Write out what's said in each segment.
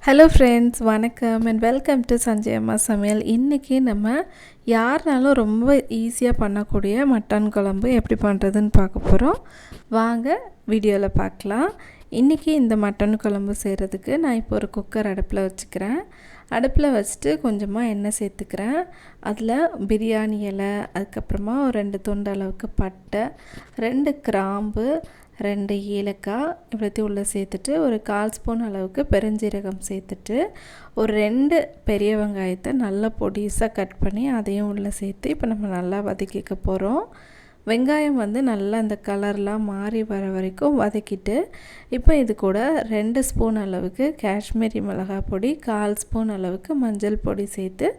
Hello friends, வணக்கம் and welcome to Sanjay அம்மா சமையல். இன்றைக்கி நம்ம யாருனாலும் ரொம்ப ஈஸியாக பண்ணக்கூடிய மட்டன் குழம்பு எப்படி பண்ணுறதுன்னு பார்க்க போகிறோம். வாங்க வீடியோவில் பார்க்கலாம். இன்றைக்கி இந்த மட்டன் குழம்பு செய்கிறதுக்கு நான் இப்போ ஒரு குக்கர் அடுப்பில் வச்சுக்கிறேன். அடுப்பில் வச்சுட்டு கொஞ்சமாக எண்ணெய் சேர்த்துக்கிறேன். அதில் பிரியாணி இலை, அதுக்கப்புறமா ஒரு 2 துண்டு அளவுக்கு பட்டை, 2 கிராம்பு, 2 ஏலக்காய் இவ்வளோத்தையும் உள்ளே சேர்த்துட்டு ஒரு 1/4 ஸ்பூன் அளவுக்கு பெருஞ்சீரகம் சேர்த்துட்டு ஒரு 2 பெரிய வெங்காயத்தை நல்லா பொடிசாக கட் பண்ணி அதையும் உள்ளே சேர்த்து இப்போ நம்ம நல்லா வதக்கிக்க போகிறோம். வெங்காயம் நல்லா அந்த கலர்லாம் மாறி வர வரைக்கும் வதக்கிட்டு இப்போ இது கூட 2 ஸ்பூன் அளவுக்கு காஷ்மீரி மிளகாய் பொடி, 1/4 ஸ்பூன் அளவுக்கு மஞ்சள் பொடி சேர்த்து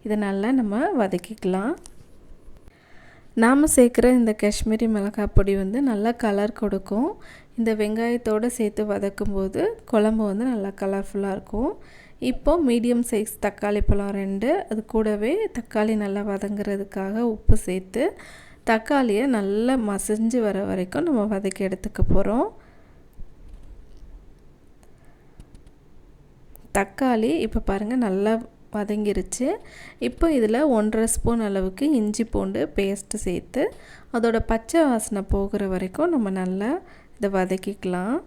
இதை நல்லா நம்ம வதக்கிக்கலாம். நாம் சேர்க்குற இந்த காஷ்மீரி மிளகாய் பொடி நல்லா கலர் கொடுக்கும். இந்த வெங்காயத்தோடு சேர்த்து வதக்கும்போது குழம்பு நல்லா கலர்ஃபுல்லாக இருக்கும். இப்போது மீடியம் சைஸ் தக்காளி பழம் 2, அது கூடவே தக்காளி நல்லா வதங்குறதுக்காக உப்பு சேர்த்து தக்காளியை நல்லா மசிஞ்சு வர வரைக்கும் நம்ம வதக்கி எடுத்துக்க போகிறோம். தக்காளி இப்போ பாருங்கள் நல்லா வதங்கிருச்சு. இப்போ இதில் 1/2 ஸ்பூன் அளவுக்கு இஞ்சி பூண்டு பேஸ்ட்டு சேர்த்து அதோட பச்சை வாசனை போகிற வரைக்கும் நம்ம நல்லா இதை வதக்கிக்கலாம்.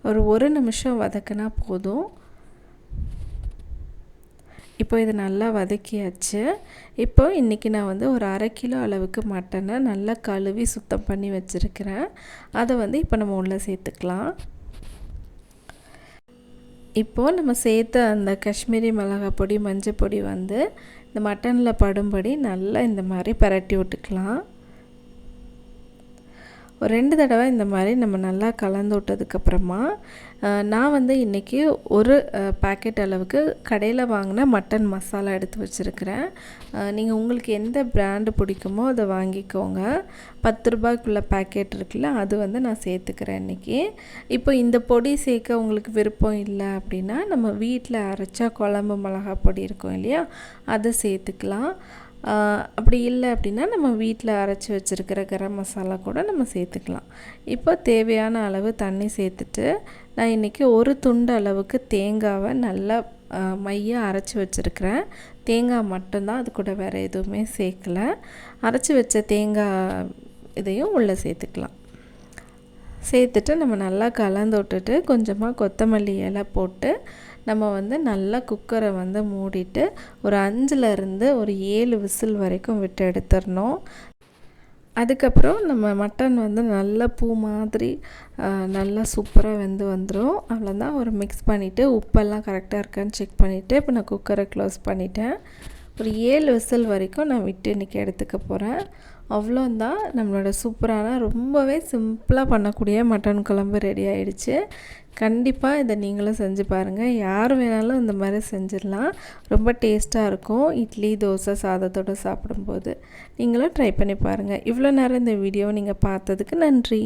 ஒரு 1 நிமிஷம் வதக்கினா போதும். இப்போ இது நல்லா வதக்கியாச்சு. இப்போ இன்றைக்கி நான் ஒரு 1/2 கிலோ அளவுக்கு மட்டனை நல்லா கழுவி சுத்தம் பண்ணி வச்சுருக்கிறேன். அதை இப்போ நம்ம உள்ளே சேர்த்துக்கலாம். இப்போது நம்ம சேர்த்த அந்த காஷ்மீரி மிளகாய் பொடி, மஞ்சள் பொடி இந்த மட்டனில் படும்படி நல்லா இந்த மாதிரி பரட்டி விட்டுக்கலாம். ஒரு 2 தடவை இந்த மாதிரி நம்ம நல்லா கலந்து விட்டதுக்கப்புறமா நான் இன்றைக்கி ஒரு பேக்கெட் அளவுக்கு கடையில் வாங்கின மட்டன் மசாலா எடுத்து வச்சுருக்கிறேன். நீங்கள் உங்களுக்கு எந்த பிராண்டு பிடிக்குமோ அதை வாங்கிக்கோங்க. 10 ரூபாய்க்குள்ள பேக்கெட் இருக்குல்ல, அது நான் சேர்த்துக்கிறேன் இன்றைக்கி. இப்போ இந்த பொடி சேர்க்க உங்களுக்கு விருப்பம் இல்லை அப்படின்னா நம்ம வீட்டில் அரைச்சா குழம்பு மிளகாய் பொடி இருக்கும் இல்லையா, அதை சேர்த்துக்கலாம். அப்படி இல்லை அப்படின்னா நம்ம வீட்டில் அரைச்சி வச்சுருக்கிற கரம் மசாலா கூட நம்ம சேர்த்துக்கலாம். இப்போ தேவையான அளவு தண்ணி சேர்த்துட்டு நான் இன்றைக்கி ஒரு துண்டு அளவுக்கு தேங்காவை நல்லா மையாக அரைச்சி வச்சுருக்கிறேன். தேங்காய் மட்டும்தான், அது கூட வேறு எதுவுமே சேர்க்கலை. அரைச்சி வச்ச தேங்காய் இதையும் உள்ளே சேர்த்துக்கலாம். சேர்த்துட்டு நம்ம நல்லா கலந்து விட்டுட்டு கொஞ்சமாக கொத்தமல்லி இலை போட்டு நம்ம நல்லா குக்கரை மூடிட்டு ஒரு 5லேருந்து ஒரு 7 விசில் வரைக்கும் விட்டு எடுத்துடணும். அதுக்கப்புறம் நம்ம மட்டன் நல்லா பூ மாதிரி நல்லா சூப்பராக வந்துடும். அவ்வளோதான். ஒரு மிக்ஸ் பண்ணிவிட்டு உப்பெல்லாம் கரெக்டாக இருக்கான்னு செக் பண்ணிவிட்டு இப்போ நான் குக்கரை க்ளோஸ் பண்ணிட்டேன். ஒரு 7 விசில் வரைக்கும் நான் விட்டு இன்றைக்கி எடுத்துக்க போகிறேன். அவ்வளோந்தான், நம்மளோட சூப்பரான ரொம்பவே சிம்பிளாக பண்ணக்கூடிய மட்டன் குழம்பு ரெடி ஆகிடுச்சு. கண்டிப்பாக இதை நீங்களும் செஞ்சு பாருங்கள். யார் வேணாலும் இந்த மாதிரி செஞ்சிடலாம். ரொம்ப டேஸ்ட்டாக இருக்கும். இட்லி, தோசை, சாதத்தோடு சாப்பிடும்போது நீங்களும் ட்ரை பண்ணி பாருங்கள். இவ்வளோ நேரம் இந்த வீடியோவை நீங்கள் பார்த்ததுக்கு நன்றி.